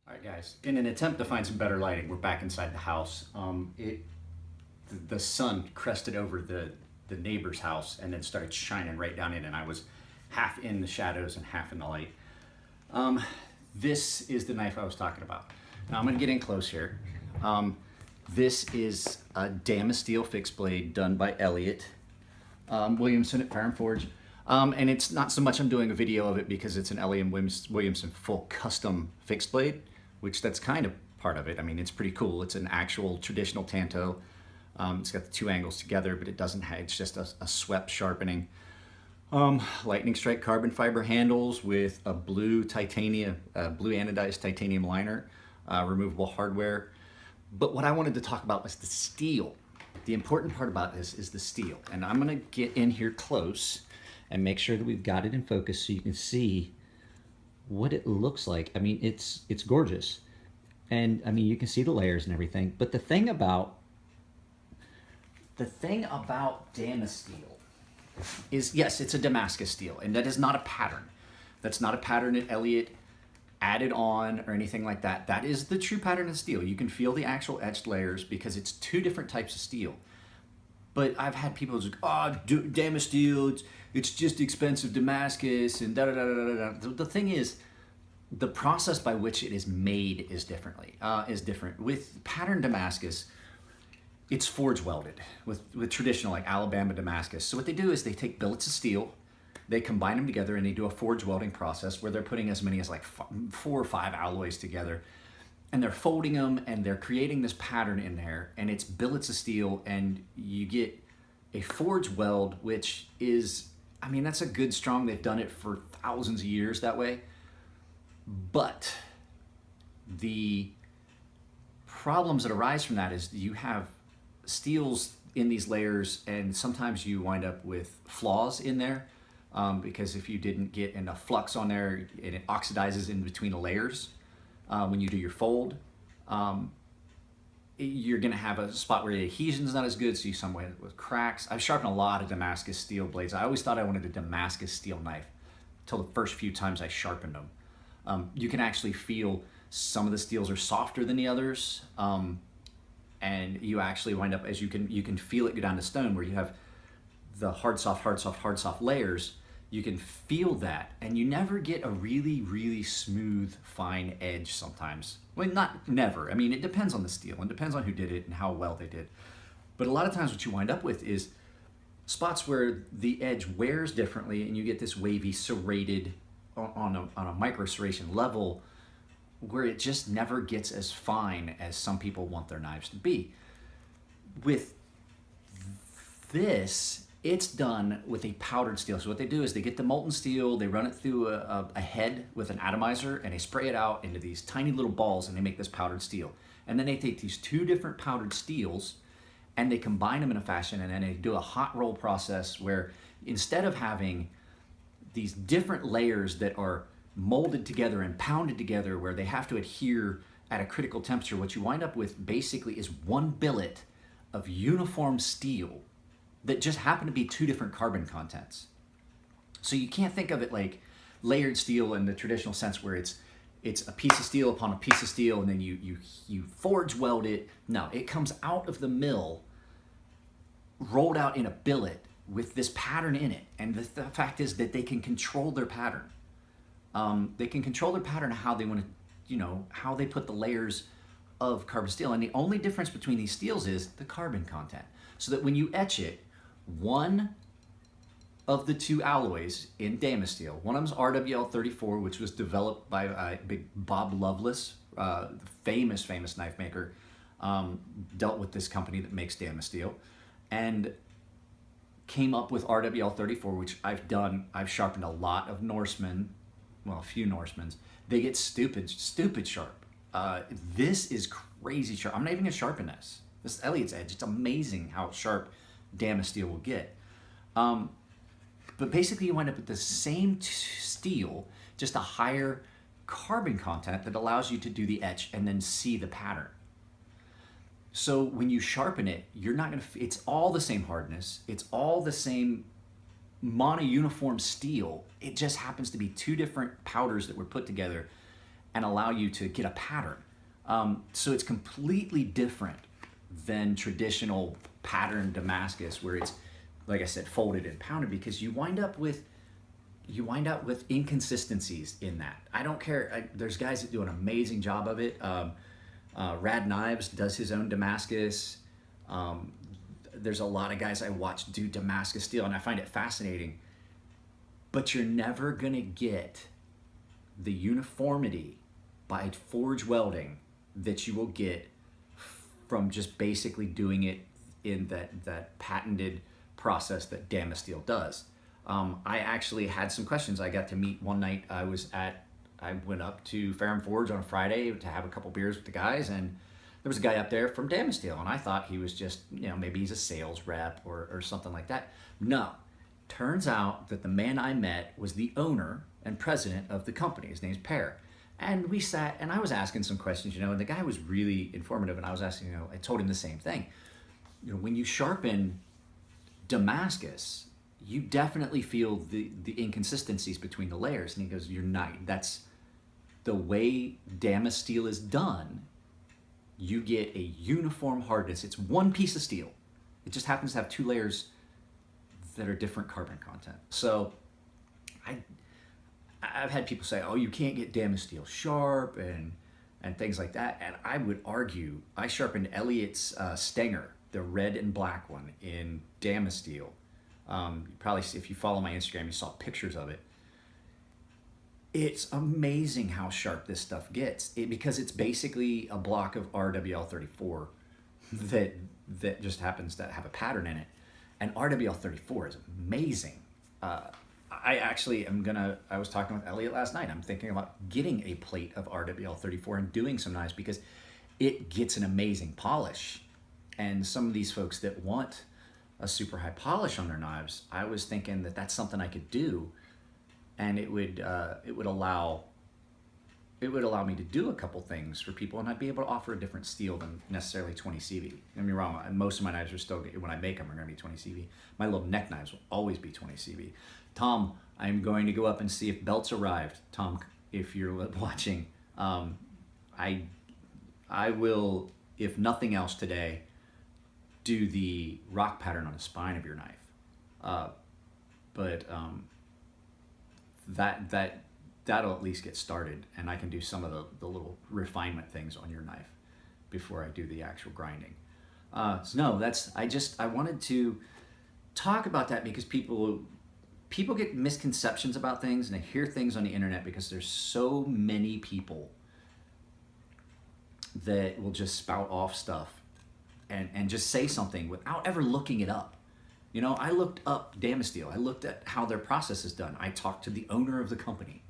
All right, guys, in an attempt to find some better lighting, we're back inside the house. The sun crested over the neighbor's house and then started shining right down in, and I was half in the shadows and half in the light. This is the knife I was talking about. Now I'm gonna get in close here. This is a Damasteel fixed blade done by Elliot Williamson at Fire and Forge. And it's not so much I'm doing a video of it because it's an Elliot Williamson full custom fixed blade, which that's kind of part of it. I mean, it's pretty cool. It's an actual traditional tanto. It's got the two angles together, but it doesn't have, it's just a swept sharpening. Lightning strike carbon fiber handles with a blue anodized titanium liner, removable hardware. But what I wanted to talk about was the steel. The important part about this is the steel. And I'm gonna get in here close and make sure that we've got it in focus so you can see what it looks like. I mean, it's gorgeous. And I mean, you can see the layers and everything. But the thing about Damasteel is, yes, it's a Damascus steel, and that is not a pattern. That's not a pattern that Elliot added on or anything like that. That is the true pattern of steel. You can feel the actual etched layers because it's two different types of steel. But I've had people just, oh, Damasteel, it's just expensive Damascus and da da da da da. The thing is, the process by which it is made is different. With pattern Damascus, it's forge welded with traditional like Alabama Damascus. So what they do is they take billets of steel, they combine them together, and they do a forge welding process where they're putting as many as like 4 or 5 alloys together, and they're folding them and they're creating this pattern in there, and it's billets of steel, and you get a forge weld, which is, I mean, that's a good strong. They've done it for thousands of years that way. But the problems that arise from that is you have steels in these layers, and sometimes you wind up with flaws in there because if you didn't get enough flux on there, and it oxidizes in between the layers when you do your fold. You're gonna have a spot where the adhesion's not as good, so you somewhere with cracks. I've sharpened a lot of Damascus steel blades. I always thought I wanted a Damascus steel knife until the first few times I sharpened them. You can actually feel some of the steels are softer than the others, and you actually wind up, as you can feel it go down to stone, where you have the hard, soft layers. You can feel that, and you never get a really, really smooth, fine edge sometimes. Well, not never. I mean, it depends on the steel, and depends on who did it and how well they did. But a lot of times what you wind up with is spots where the edge wears differently, and you get this wavy, serrated, on a micro serration level, where it just never gets as fine as some people want their knives to be. With this, it's done with a powdered steel. So what they do is they get the molten steel, they run it through a head with an atomizer, and they spray it out into these tiny little balls, and they make this powdered steel. And then they take these 2 different powdered steels and they combine them in a fashion, and then they do a hot roll process where instead of having these different layers that are molded together and pounded together where they have to adhere at a critical temperature, what you wind up with basically is one billet of uniform steel that just happen to be 2 different carbon contents. So you can't think of it like layered steel in the traditional sense where it's a piece of steel upon a piece of steel and then you forge weld it. No, it comes out of the mill rolled out in a billet with this pattern in it. And the fact is that they can control their pattern. They can control their pattern how they want to, how they put the layers of carbon steel. And the only difference between these steels is the carbon content. So that when you etch it, one of the 2 alloys in Damasteel, one of them is RWL34, which was developed by big Bob Lovelace, the famous knife maker, dealt with this company that makes Damasteel, and came up with RWL34, which I've sharpened a lot of Norsemen, well, a few Norsemans. They get stupid sharp. This is crazy sharp. I'm not even gonna sharpen this. This is Elliot's edge. It's amazing how sharp Damasteel will get. But basically you wind up with the same steel, just a higher carbon content that allows you to do the etch and then see the pattern. So when you sharpen it, you're not gonna, it's all the same hardness, it's all the same mono-uniform steel. It just happens to be 2 different powders that were put together and allow you to get a pattern. So it's completely different than traditional pattern Damascus, where it's, like I said, folded and pounded, because you wind up with inconsistencies in that. I don't care. There's guys that do an amazing job of it. Rad Knives does his own Damascus. There's a lot of guys I watch do Damascus steel, and I find it fascinating. But you're never gonna get the uniformity by forge welding that you will get from just basically doing it in that patented process that Damasteel does. I actually had some questions. I got to meet one night. I went up to Ferrum Forge on a Friday to have a couple beers with the guys, and there was a guy up there from Damasteel, and I thought he was just, maybe he's a sales rep or something like that. No, turns out that the man I met was the owner and president of the company. His name's Per. And we sat, and I was asking some questions, and the guy was really informative, and I was asking, I told him the same thing. When you sharpen Damascus, you definitely feel the inconsistencies between the layers. And he goes, you're not, that's the way Damasteel is done. You get a uniform hardness. It's one piece of steel. It just happens to have two layers that are different carbon content. So I've had people say, oh, you can't get Damasteel sharp and things like that. And I would argue, I sharpened Elliott's Stenger, the red and black one, in Damasteel. Probably, if you follow my Instagram, you saw pictures of it. It's amazing how sharp this stuff gets, because it's basically a block of RWL34 that just happens to have a pattern in it. And RWL34 is amazing. I actually I was talking with Elliot last night. I'm thinking about getting a plate of RWL34 and doing some knives, because it gets an amazing polish. And some of these folks that want a super high polish on their knives, I was thinking that that's something I could do, and it would allow me to do a couple things for people, and I'd be able to offer a different steel than necessarily 20 CV. Don't get me wrong, most of my knives are still, when I make them, are going to be 20 CV. My little neck knives will always be 20 CV. Tom, I'm going to go up and see if belts arrived. Tom, if you're watching, I will, if nothing else today, do the rock pattern on the spine of your knife. That'll at least get started, and I can do some of the little refinement things on your knife before I do the actual grinding. I wanted to talk about that, because people get misconceptions about things, and they hear things on the internet, because there's so many people that will just spout off stuff and just say something without ever looking it up. I looked up Damasteel. I looked at how their process is done. I talked to the owner of the company.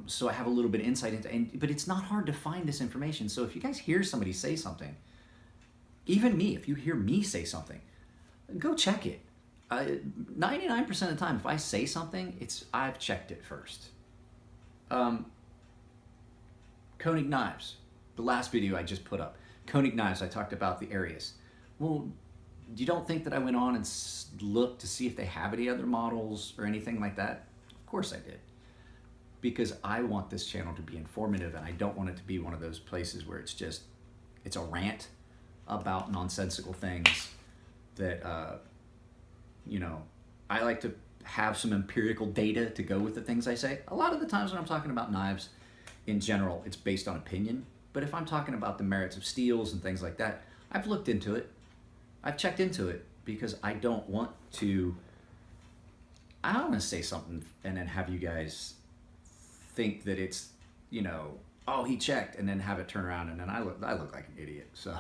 So I have a little bit of insight into, but it's not hard to find this information. So if you guys hear somebody say something, even me, if you hear me say something, go check it. 99% of the time, if I say something, I've checked it first. Koenig knives, the last video I just put up. Koenig knives, I talked about the areas. Well, you don't think that I went on and looked to see if they have any other models or anything like that? Of course I did. Because I want this channel to be informative, and I don't want it to be one of those places where it's a rant about nonsensical things that, I like to have some empirical data to go with the things I say. A lot of the times when I'm talking about knives in general, it's based on opinion. But if I'm talking about the merits of steels and things like that, I've looked into it. I've checked into it, because I don't want to say something and then have you guys think that it's, oh, he checked, and then have it turn around and then I look like an idiot. So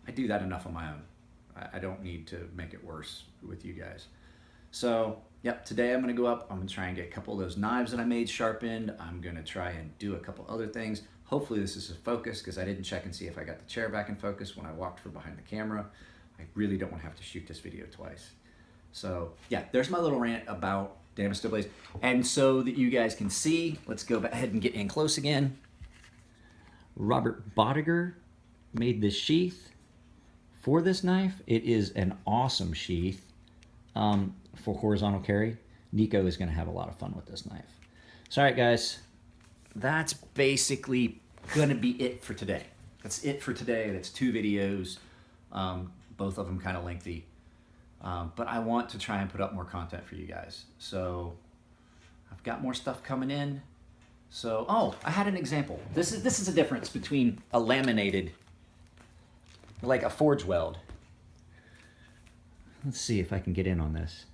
I do that enough on my own. I don't need to make it worse with you guys. So, yep, today I'm going to go up. I'm going to try and get a couple of those knives that I made sharpened. I'm going to try and do a couple other things. Hopefully this is a focus, because I didn't check and see if I got the chair back in focus when I walked from behind the camera. I really don't want to have to shoot this video twice. So, yeah, there's my little rant about Damasteel blades. And so that you guys can see, let's go ahead and get in close again. Robert Bodiger made this sheath for this knife. It is an awesome sheath for horizontal carry. Nico is going to have a lot of fun with this knife. So, all right, guys, that's basically gonna be it for today. That's it for today. That's 2 videos, both of them kind of lengthy. But I want to try and put up more content for you guys. So I've got more stuff coming in. So, oh, I had an example. This is a difference between a laminated, like a forge weld. Let's see if I can get in on this.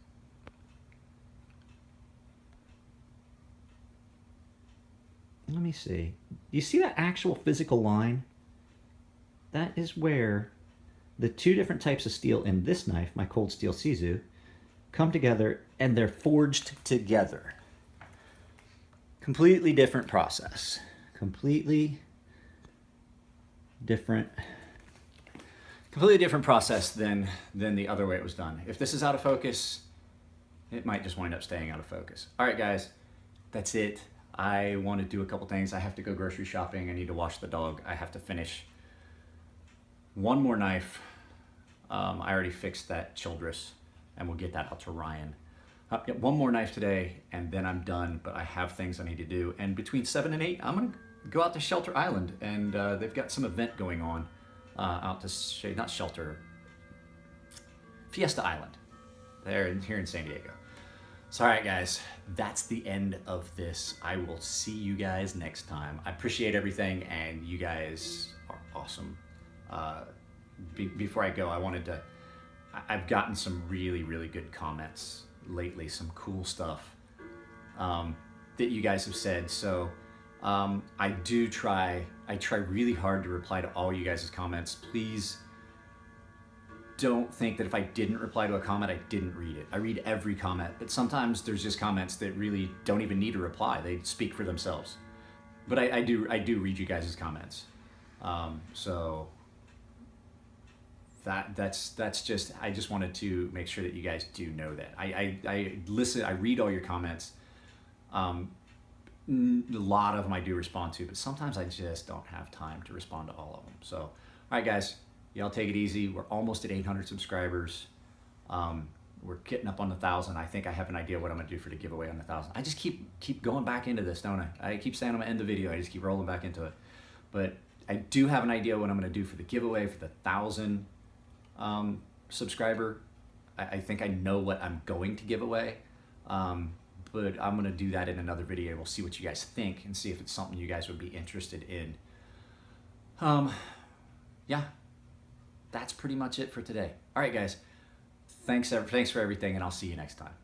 Let me see. You see that actual physical line? That is where the 2 different types of steel in this knife, my cold steel Sisu, come together and they're forged together. Completely different process. Completely different process than the other way it was done. If this is out of focus, it might just wind up staying out of focus. All right, guys, that's it. I want to do a couple things. I have to go grocery shopping. I need to wash the dog. I have to finish one more knife. I already fixed that Childress, and we'll get that out to Ryan. Yep, one more knife today, and then I'm done, but I have things I need to do. And between 7 and 8, I'm going to go out to Shelter Island, and they've got some event going on out to, not Shelter, Fiesta Island, here in San Diego. So, all right, guys, that's the end of this. I will see you guys next time. I appreciate everything, and you guys are awesome. Before I go, I've gotten some really, really good comments lately, some cool stuff that you guys have said. So I try really hard to reply to all you guys' comments. Please don't think that if I didn't reply to a comment, I didn't read it. I read every comment, but sometimes there's just comments that really don't even need a reply. They speak for themselves. But I do read you guys' comments. So that's just, I just wanted to make sure that you guys do know that. I listen, I read all your comments. A lot of them I do respond to, but sometimes I just don't have time to respond to all of them. So, all right, guys, y'all take it easy. We're almost at 800 subscribers. We're getting up on 1,000. I think I have an idea what I'm gonna do for the giveaway on 1,000. I just keep going back into this, don't I? I keep saying I'm gonna end the video. I just keep rolling back into it. But I do have an idea what I'm gonna do for the giveaway for the 1,000 subscriber. I think I know what I'm going to give away, but I'm gonna do that in another video. We'll see what you guys think and see if it's something you guys would be interested in. Yeah, that's pretty much it for today. All right, guys, thanks for everything, and I'll see you next time.